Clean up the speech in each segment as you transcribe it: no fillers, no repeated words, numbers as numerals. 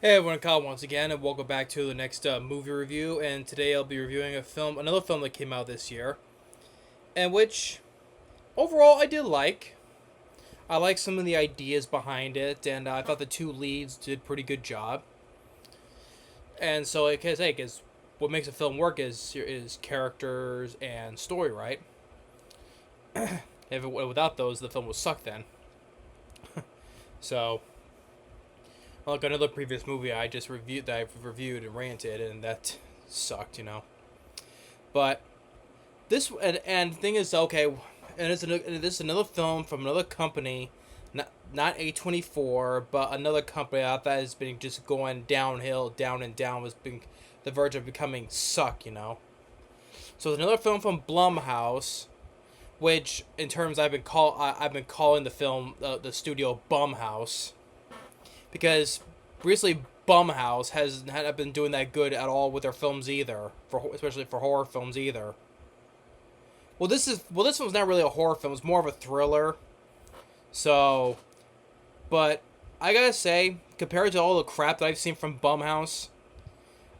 Hey everyone, Kyle once again, and welcome back to the next movie review. And today I'll be reviewing another film that came out this year, and which overall I did like. I like some of the ideas behind it, and I thought the two leads did a pretty good job. And so, because what makes a film work is characters and story, right? Without those, the film would suck then. So, like another previous movie I've reviewed and ranted, and that sucked. But and the thing is, okay, and this is another film from another company, not A24, but another company I thought has been just going downhill, down and down, was being the verge of becoming suck. So it's another film from Blumhouse, which in terms I've been calling the film the studio Bumhouse, because recently Bumhouse has not been doing that good at all with their films either, especially for horror films either. This one's not really a horror film; it's more of a thriller. So, but I gotta say, compared to all the crap that I've seen from Bumhouse,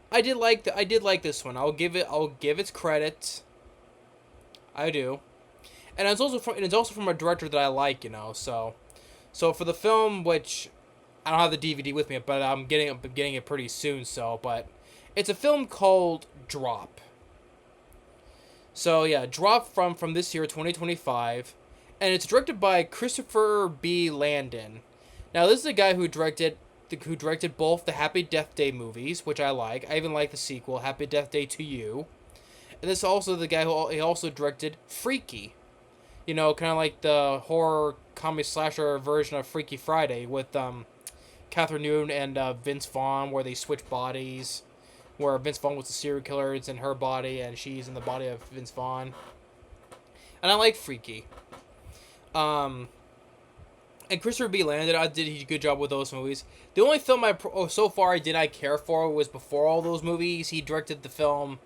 I did like this one. I'll give its credit. I do, and it's also from a director that I like. So for the film, which I don't have the DVD with me, but I'm getting it pretty soon. But it's a film called Drop. So yeah, Drop from this year, 2025, and it's directed by Christopher Landon. Now this is the guy who directed both the Happy Death Day movies, which I like. I even like the sequel, Happy Death Day to You. And this is also the guy he also directed Freaky. Kind of like the horror comedy slasher version of Freaky Friday with Catherine Newton and Vince Vaughn, where they switch bodies, where Vince Vaughn was the serial killer, it's in her body, and she's in the body of Vince Vaughn. And I like Freaky. And Christopher Landon, I did a good job with those movies. The only film so far I did not care for was before all those movies. He directed the film,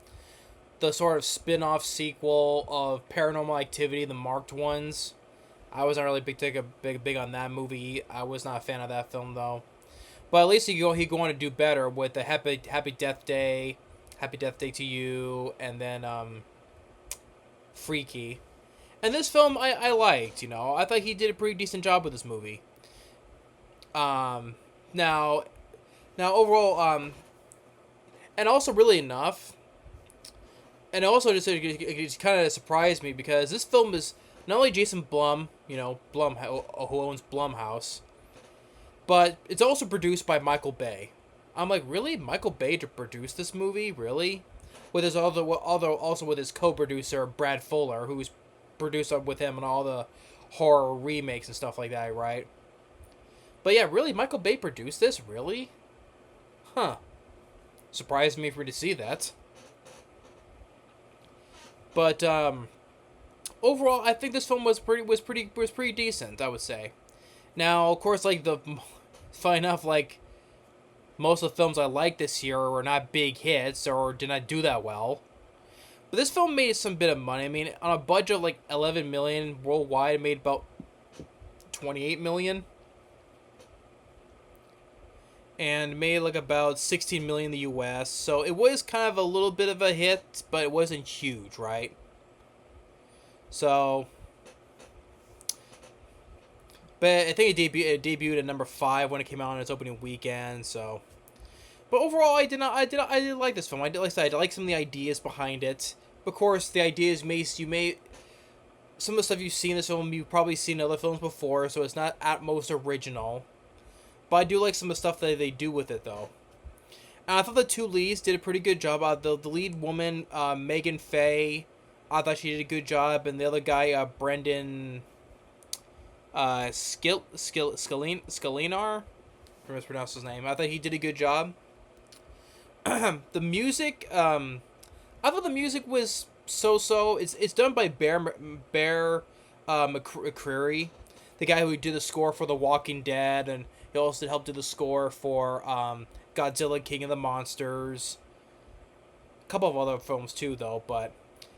the sort of spin-off sequel of Paranormal Activity, the marked ones. I wasn't really big on that movie. I was not a fan of that film though. But at least he go on to do better with the Happy Death Day, Happy Death Day to You, and then Freaky. And this film I liked. I thought he did a pretty decent job with this movie. Um, now overall, and also really enough, and also it kind of surprised me because this film is not only Jason Blum, Blum who owns Blumhouse, but it's also produced by Michael Bay. I'm like, really? Michael Bay to produce this movie? Really? With his also with his co-producer Brad Fuller, who's produced with him on all the horror remakes and stuff like that, right? But yeah, really, Michael Bay produced this? Really? Huh. Surprised me for to see that. But overall, I think this film was pretty decent, I would say. Now, of course, funny enough, like most of the films I liked this year were not big hits or did not do that well. But this film made some bit of money. I mean, on a budget of like 11 million worldwide, it made about 28 million, and made like about 16 million in the U.S. So it was kind of a little bit of a hit, but it wasn't huge, right? So, but I think it debuted at number 5 when it came out on its opening weekend. So, but overall, I did like this film. Like I said, I like some of the ideas behind it. Of course, the ideas may some of the stuff you've seen in this film you've probably seen in other films before, so it's not at most original. But I do like some of the stuff that they do with it though. And I thought the two leads did a pretty good job. The lead woman, Meghann Fahy, I thought she did a good job, and the other guy, Brendan Sklenar, I mispronounced his name. I thought he did a good job. The music, I thought the music was so. It's done by Bear McCreary, the guy who did the score for The Walking Dead, and he also helped do the score for Godzilla King of the Monsters. A couple of other films too, though, but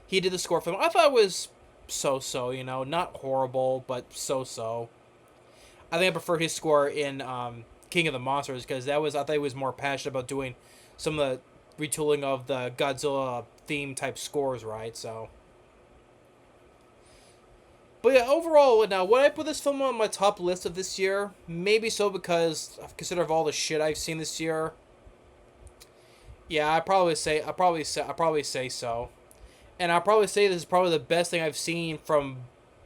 he did the score for them. I thought it was not horrible, but so. I think I prefer his score in King of the Monsters, because I thought he was more passionate about doing some of the retooling of the Godzilla theme type scores, right? So, but yeah, overall, now would I put this film on my top list of this year? Maybe so, because consider of all the shit I've seen this year. Yeah, I probably say so, and I'll probably say this is probably the best thing I've seen from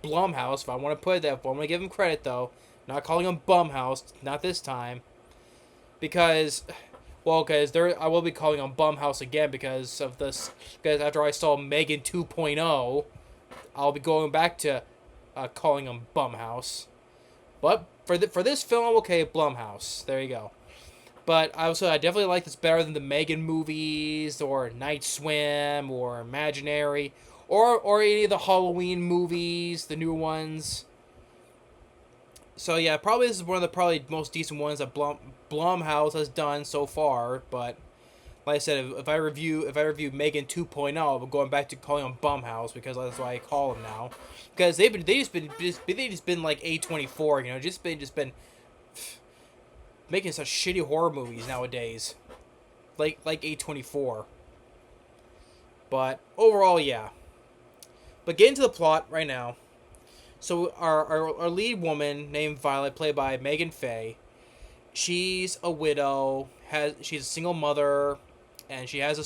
Blumhouse. If I want to put it that, if I want to give him credit though, not calling him Bumhouse, not this time, because, well, because there I will be calling him Bumhouse again because of this. Because after I saw Meghann 2.0, I'll be going back to calling him Bumhouse. But for this film, okay, Blumhouse. There you go. But I definitely like this better than the Meghann movies or Night Swim or Imaginary or any of the Halloween movies, the new ones. So yeah, probably this is one of the probably most decent ones that Blumhouse has done so far. But like I said, if I review Meghann 2.0, I'm going back to calling him Bumhouse because that's why I call him now. Because they just been like A24, you know, just been making such shitty horror movies nowadays, like A24. But overall, yeah. But getting to the plot right now. So our lead woman named Violett, played by Meghann Fahy, she's a widow. She's a single mother, and she has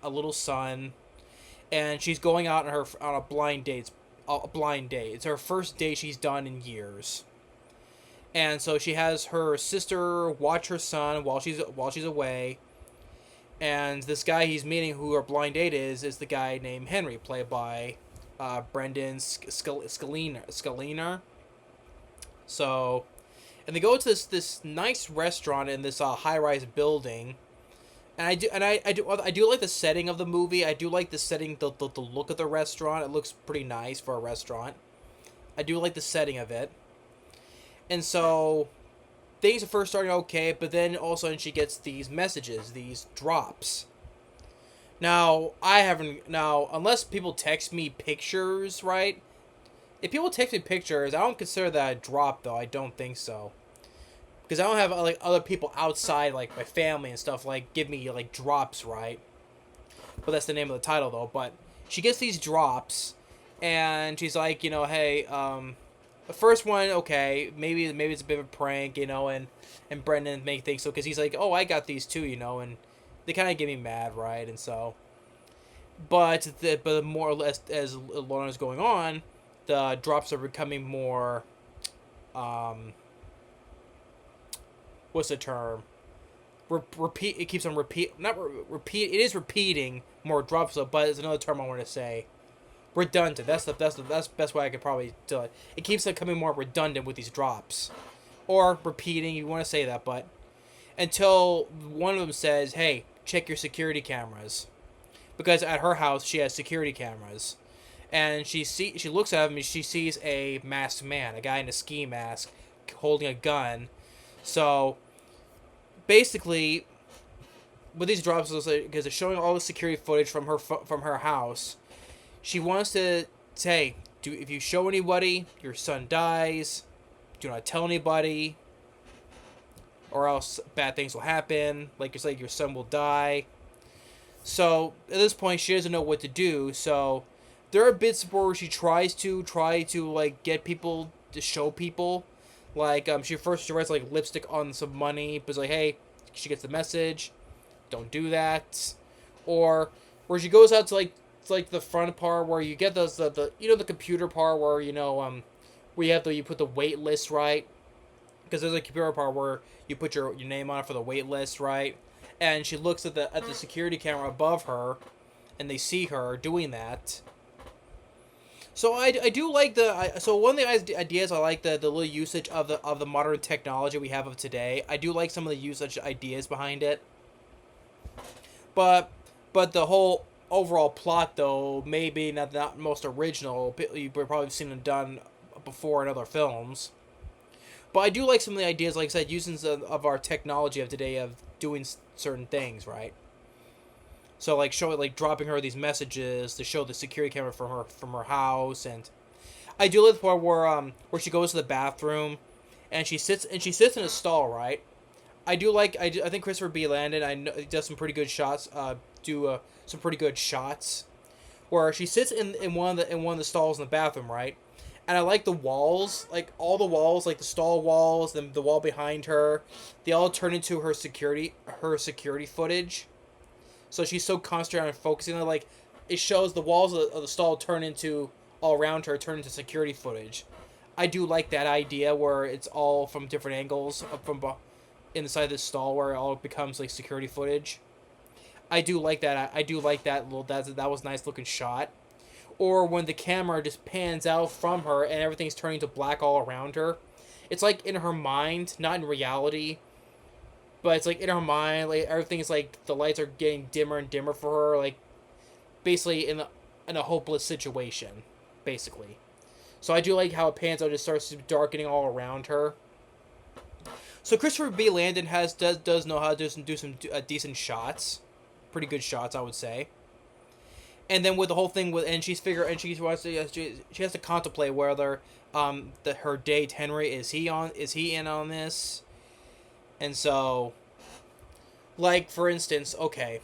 a little son, and she's going out on a blind date. A blind date. It's her first date she's done in years. And so she has her sister watch her son while she's away. And this guy he's meeting, who her blind date is the guy named Henry, played by Brendan Sklenar. So, and they go to this nice restaurant in this high rise building, and I do like the setting of the movie. I do like the setting, the look of the restaurant. It looks pretty nice for a restaurant. I do like the setting of it. And so, things are first starting okay, but then all of a sudden she gets these messages, these drops. Now, unless people text me pictures, right? If people text me pictures, I don't consider that a drop, though. I don't think so. Because I don't have, like, other people outside, like, my family and stuff, like, give me, like, drops, right? But that's the name of the title, though. But she gets these drops, and she's like, you know, hey, the first one, okay, maybe it's a bit of a prank, you know, and Brendan may think so, because he's like, oh, I got these too, you know, and they kind of get me mad, right? And so, but more or less as long as going on, the drops are becoming more, what's the term? Repeat. It keeps on repeat. Not repeat. It is repeating more drops, but it's another term I want to say. Redundant. That's the best way I could probably do it. It keeps becoming more redundant with these drops, or repeating. You want to say that, but until one of them says, "Hey, check your security cameras," because at her house she has security cameras, and she looks at him and she sees a masked man, a guy in a ski mask, holding a gun. So basically, with these drops, because it's showing all the security footage from her house, she wants to say, if you show anybody, your son dies. Do not tell anybody, or else bad things will happen. Like it's like your son will die. So at this point, she doesn't know what to do. So there are bits where she tries to like get people to show people. Like she writes like lipstick on some money, but it's like, hey, she gets the message. Don't do that. Or where she goes out to like the front part where you get those the the computer part where where you put the wait list, right? Because there's a computer part where you put your name on it for the wait list, right? And she looks at the security camera above her, and they see her doing that. So I do like so one of the ideas I like the little usage of the modern technology we have of today. I do like some of the usage ideas behind it. But the whole overall plot, though, maybe not most original. You've probably seen it done before in other films. But I do like some of the ideas, like I said, using of our technology of today of doing certain things, right? So like dropping her these messages to show the security camera from her house, and I do like the part where she goes to the bathroom, and she sits in a stall, right? I think Christopher B. Landon, I know, does some pretty good shots. Some pretty good shots where she sits in one of the stalls in the bathroom, right? And I like the walls, like all the walls, like the stall walls, the wall behind her, they all turn into her security footage. So she's so concentrated on focusing on, like, it shows the walls of the stall turn into all around her turn into security footage. I do like that idea where it's all from different angles from inside this stall where it all becomes like security footage. I do like that. I do like that little that was a nice looking shot. Or when the camera just pans out from her and everything's turning to black all around her. It's like in her mind, not in reality, but it's like in her mind, like everything's like the lights are getting dimmer and dimmer for her, like basically in a hopeless situation, basically. So I do like how it pans out, just starts darkening all around her. So Christopher B. Landon does know how to do some decent shots, pretty good shots, I would say. And then with the whole thing with and she has to contemplate whether her date Henry is he in on this, and so, like for instance, okay.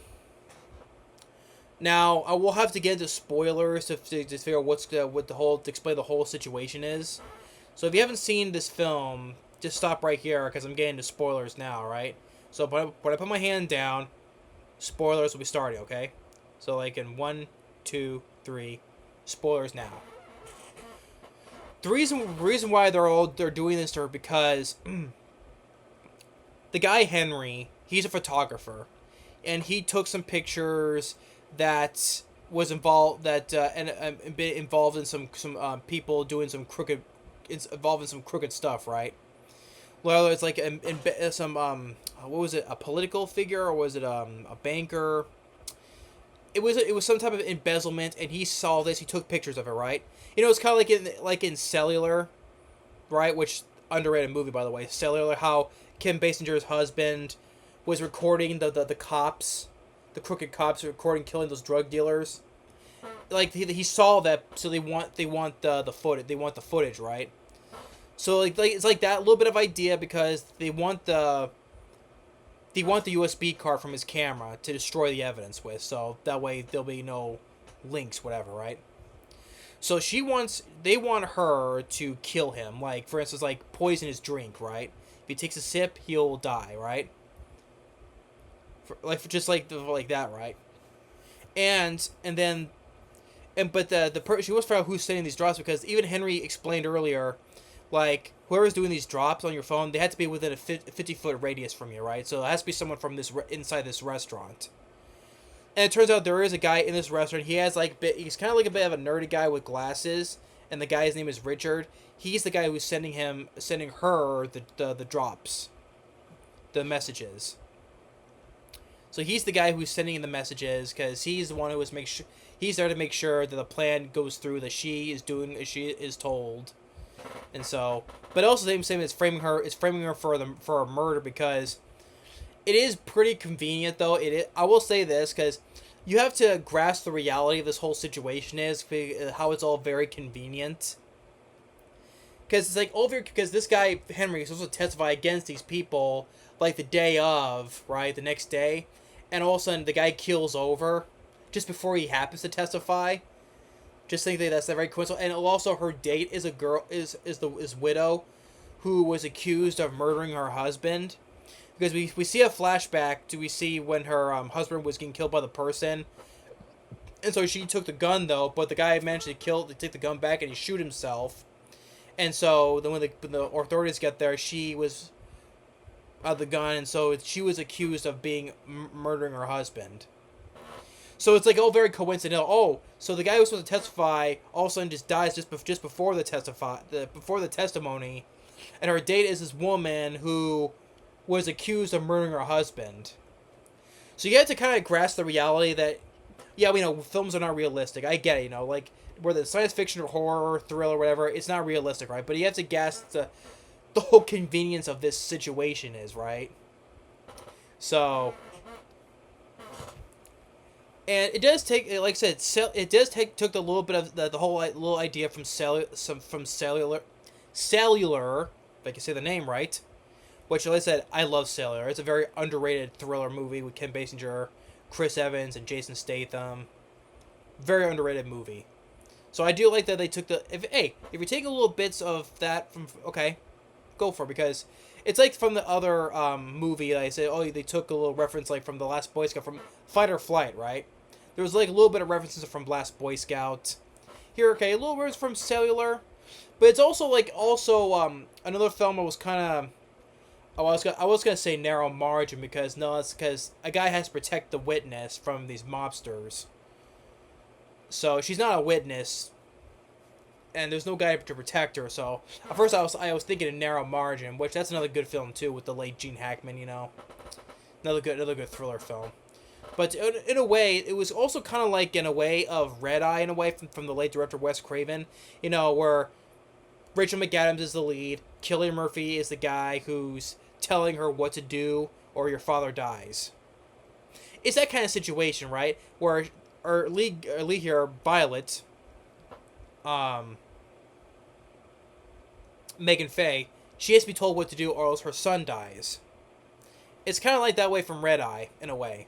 Now I will have to get into spoilers to figure out what the whole to explain the whole situation is. So if you haven't seen this film, just stop right here because I'm getting to spoilers now, right? So when I put my hand down, spoilers will be starting, okay? So like in 1, 2, 3, spoilers now. The reason why they're doing this to her because the guy Henry, he's a photographer, and he took some pictures that was involved and been involved in some people doing some crooked, it's involved in some crooked stuff, right? Well, it's like some what was it, a political figure or was it a banker? It was some type of embezzlement, and he saw this. He took pictures of it, right? You know, it's kind of like in Cellular, right? Which underrated movie, by the way. Cellular, how Kim Basinger's husband was recording the cops, the crooked cops recording killing those drug dealers. Like he saw that, so they want the footage. They want the footage, right? So like it's like that little bit of idea because they want the USB card from his camera to destroy the evidence with, so that way there'll be no links, whatever, right? So they want her to kill him, like for instance, like poison his drink, right? If he takes a sip, he'll die, right? Just like that, right? But she wants to figure out who's sending these drops because even Henry explained earlier, like whoever's doing these drops on your phone, they have to be within a 50-foot radius from you, right? So it has to be someone from inside this restaurant. And it turns out there is a guy in this restaurant. He's kind of like a bit of a nerdy guy with glasses, and the guy's name is Richard. He's the guy who's sending her the drops, the messages. So he's the guy who's sending in the messages because he's the one who he's there to make sure that the plan goes through, that she is doing as she is told, and so. But also the same is framing her for a murder because it is pretty convenient though. I will say this because you have to grasp the reality of this whole situation is how it's all very convenient. Because it's like because this guy Henry is supposed to testify against these people like the day of, right, the next day, and all of a sudden the guy keels over just before he happens to testify. Just think that's very coincidental. And also her date is a girl is widow, who was accused of murdering her husband. Because we see a flashback. We see when her husband was getting killed by the person, and so she took the gun though. But the guy managed to take the gun back and he shoot himself. And so then when the authorities get there, she was out of the gun, and so she was accused of murdering her husband. So it's like all very coincidental. Oh, so the guy who was supposed to testify all of a sudden just dies just before before the testimony, and her date is this woman who was accused of murdering her husband. So you have to kind of grasp the reality that, yeah, we know films are not realistic. I get it, like whether it's science fiction or horror, thriller, whatever, it's not realistic, right? But you have to grasp the whole convenience of this situation is, right? So. And it does take, like I said, took a little bit of the whole little idea from cellular, if I can say the name right, which, like I said, I love Sailor. It's a very underrated thriller movie with Kim Basinger, Chris Evans, and Jason Statham. Very underrated movie. So I do like that they took the if you take a little bits of that from okay, go for it, because it's like from the other movie I say they took a little reference like from the Last Boy Scout from Fight or Flight, right? There was like a little bit of references from Last Boy Scout. Here, okay, a little bit from Cellular, but it's also another film I was kind of I was gonna say narrow margin because no, it's because a guy has to protect the witness from these mobsters. So she's not a witness, and there's no guy to protect her. So at first I was thinking a narrow margin, which that's another good film too with the late Gene Hackman. Another good thriller film. But in a way, it was also kind of like in a way of Red Eye in a way from the late director Wes Craven. Where Rachel McAdams is the lead, Cillian Murphy is the guy who's telling her what to do or your father dies. It's that kind of situation, right? Where our lead here, Violett, Meghann Fahy, she has to be told what to do or else her son dies. It's kind of like that way from Red Eye, in a way.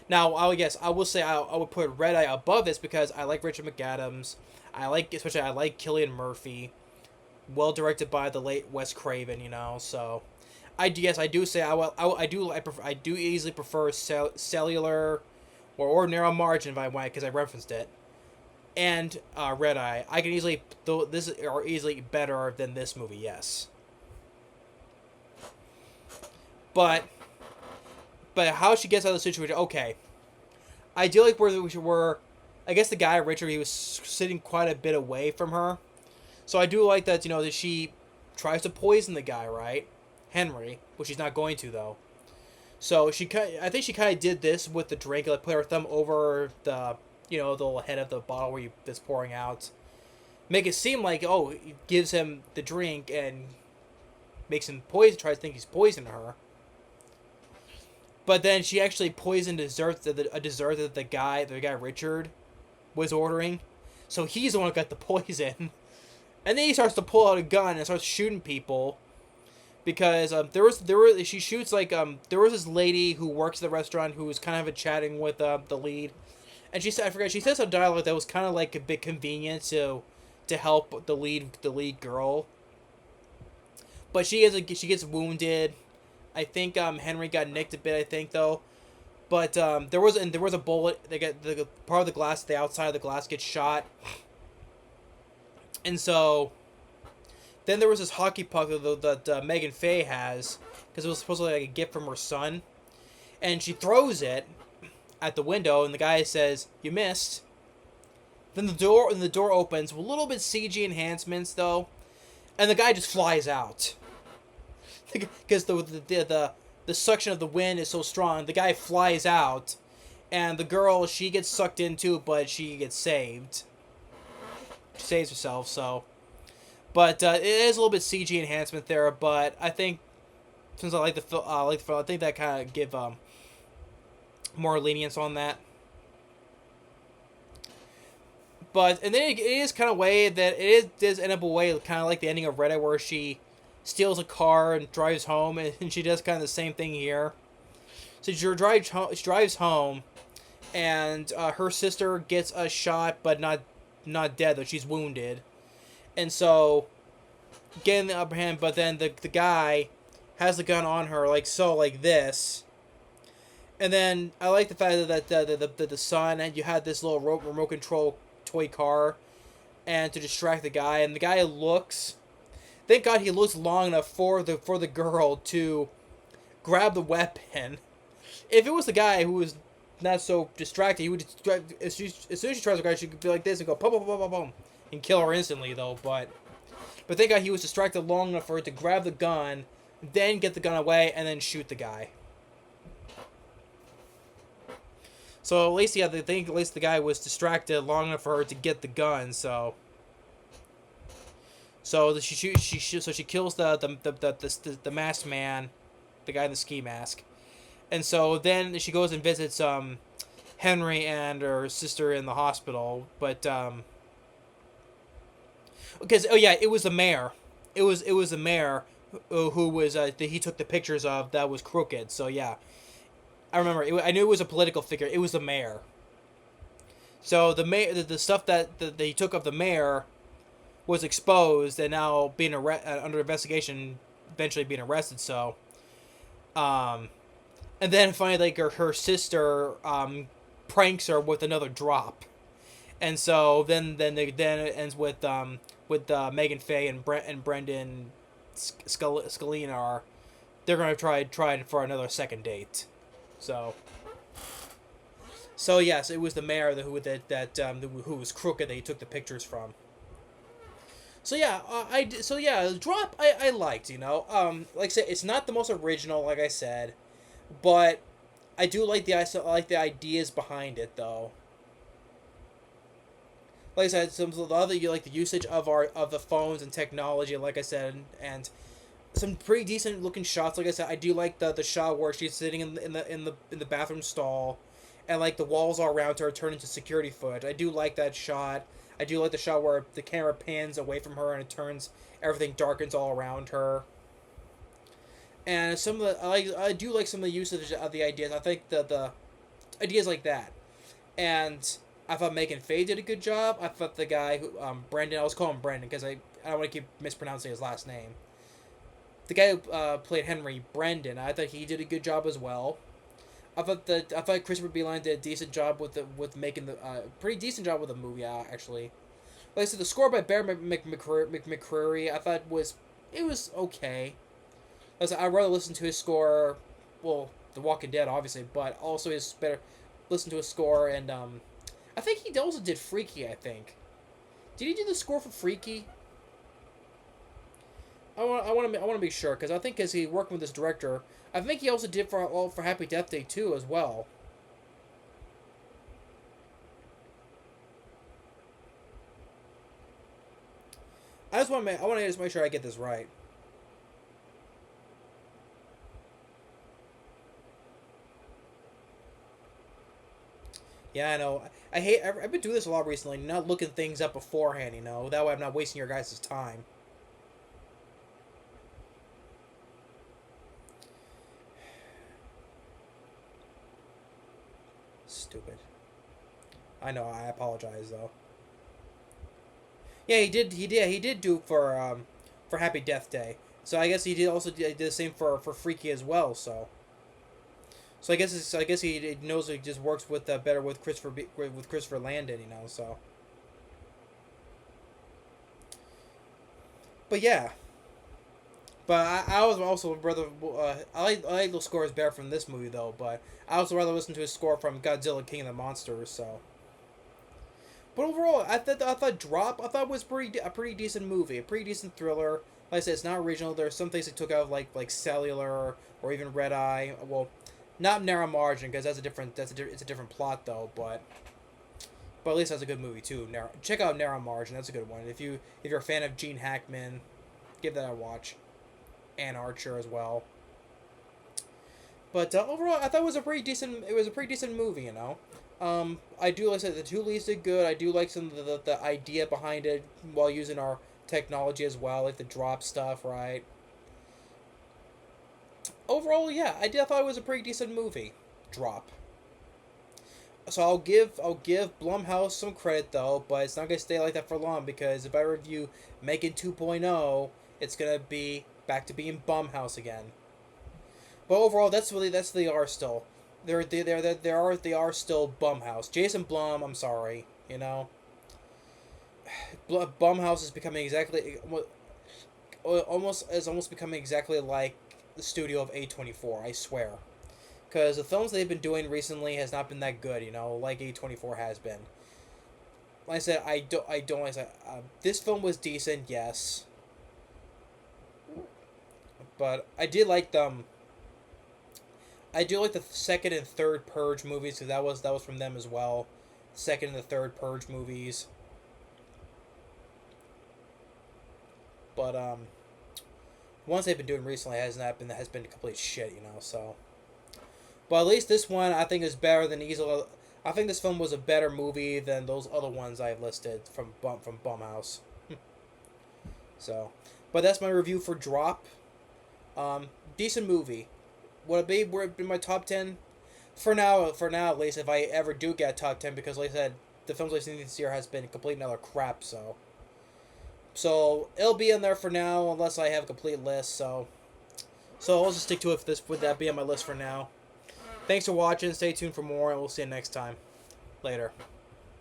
Now, I will say I would put Red Eye above this because I like Rachel McAdams. I like Cillian Murphy. Well directed by the late Wes Craven, so... I do say I do easily prefer Cellular or Narrow Margin if I want because I referenced it, and Red Eye. I can easily this are easily better than this movie. Yes, but how she gets out of the situation? Okay, I do like where I guess the guy Richard he was sitting quite a bit away from her, so I do like that that she tries to poison the guy, right? Henry, which she's not going to though. So I think she kind of did this with the drink, like put her thumb over the the little head of the bottle where that's pouring out, make it seem like it gives him the drink and makes him tries to think he's poisoning her. But then she actually poisoned a dessert that the guy Richard was ordering, so he's the one who got the poison, and then he starts to pull out a gun and starts shooting people. Because there was she shoots there was this lady who works at the restaurant who was kind of chatting with the lead, and she said some dialogue that was kind of like a bit convenient to help the lead girl. But she gets wounded. I think Henry got nicked a bit. I think though, but there was a bullet. They get the part of the glass, the outside of the glass gets shot, and so. Then there was this hockey puck that Meghann Fahy has, because it was supposedly like a gift from her son, and she throws it at the window, and the guy says, "You missed." Then the door opens with a little bit CG enhancements though, and the guy just flies out, because the suction of the wind is so strong. The guy flies out, and the girl she gets sucked in too, but she gets saved. She saves herself so. But it is a little bit CG enhancement there, but I think since I like the film, I think that kind of give more lenience on that. But and then it is kind of way that it does end up a way kind of like the ending of Red Eye where she steals a car and drives home, and she does kind of the same thing here. So she drives home, and her sister gets a shot, but not dead though. She's wounded. And so, getting the upper hand, but then the guy has the gun on her, like this. And then, I like the fact that the son, and you had this little remote control toy car, and to distract the guy, and the guy looks, thank God he looks long enough for the girl to grab the weapon. If it was the guy who was not so distracted, he would as soon as she tries to grab, she could be like this and go, pum, pum, pum, pum, pum. And kill her instantly, though, but thank God he was distracted long enough for her to grab the gun, then get the gun away, and then shoot the guy. So at least, the guy was distracted long enough for her to get the gun, so she kills the masked man, the guy in the ski mask. And so then she goes and visits Henry and her sister in the hospital, but because it was the mayor. It was the mayor who was that he took the pictures of that was crooked. So yeah, I remember. I knew it was a political figure. It was the mayor. So the stuff that he took of the mayor was exposed and now being under investigation, eventually being arrested. So, um, and then finally, like her sister pranks her with another drop, and so then it ends with Meghann Fahy and Brendan Sklenar. They're gonna try for another second date. So. So yes, it was the mayor who was crooked that he took the pictures from. So yeah, Drop I liked, like I said, it's not the most original, like I said, but I do like I like the ideas behind it though. Like I said, some of the other you like the usage of the phones and technology, like I said, and some pretty decent looking shots. Like I said, I do like the shot where she's sitting in the bathroom stall, and like the walls all around her turn into security footage. I do like that shot. I do like the shot where the camera pans away from her and it turns everything darkens all around her. And some of the I do like some of the usage of the ideas. I think the ideas like that, and I thought Meghann Fahy did a good job. I thought the guy who Brendan, I was calling him Brendan because I don't want to keep mispronouncing his last name. The guy who played Henry, Brendan, I thought he did a good job as well. I thought Christopher Beane did a decent job with making the pretty decent job with the movie actually. Like I said, the score by Bear McCreary I thought was okay. Like I said, I'd rather listen to his score, well, The Walking Dead obviously, but also his better listen to his score and I think he also did Freaky. I think did he do the score for Freaky? I want to be sure because I think as he worked with this director, I think he also did for Happy Death Day 2 as well. I want to just make sure I get this right. Yeah, I know. I've been doing this a lot recently, not looking things up beforehand. That way I'm not wasting your guys' time. Stupid. I know. I apologize though. Yeah, he did. He did do for Happy Death Day. So I guess he did the same for Freaky as well. So I guess he knows he just works with better with Christopher Landon. So. But yeah. But I was also rather I like the scores better from this movie though. But I also rather listen to his score from Godzilla King of the Monsters. So. But overall, I thought Drop was a pretty decent movie, a pretty decent thriller. Like I said, it's not original. There's some things they took out like Cellular or even Red Eye. Well, not Narrow Margin because it's a different plot though. But at least that's a good movie too. Check out Narrow Margin. That's a good one. If you're a fan of Gene Hackman, give that a watch. Ann Archer as well. But overall, I thought it was a pretty decent. It was a pretty decent movie. I do like I said the two leads did good. I do like some of the idea behind it while using our technology as well, like the drop stuff, right? Overall, yeah, I thought it was a pretty decent movie. Drop. So I'll give Blumhouse some credit though, but it's not gonna stay like that for long because if I review Meghann 2.0, it's gonna be back to being Blumhouse again. But overall, that's they are still. They are still Blumhouse. Jason Blum, I'm sorry, Blumhouse is becoming exactly almost becoming exactly like the studio of A24. I swear, because the films they've been doing recently has not been that good. Like A24 has been. Like I said, I don't like I said, this film was decent, yes, but I did like them. I do like the second and third Purge movies because that was from them as well. Second and the third Purge movies. But ones they've been doing recently has been complete shit, So, but at least this one I think is better than easily. I think this film was a better movie than those other ones I've listed from Blumhouse. So, but that's my review for Drop. Decent movie. Would it be my top 10? For now, at least, if I ever do get a top 10, because like I said, the films I've seen this year has been complete and utter crap, so it'll be in there for now, unless I have a complete list, so I'll just stick to it with that being on my list for now. Thanks for watching, stay tuned for more, and we'll see you next time. Later.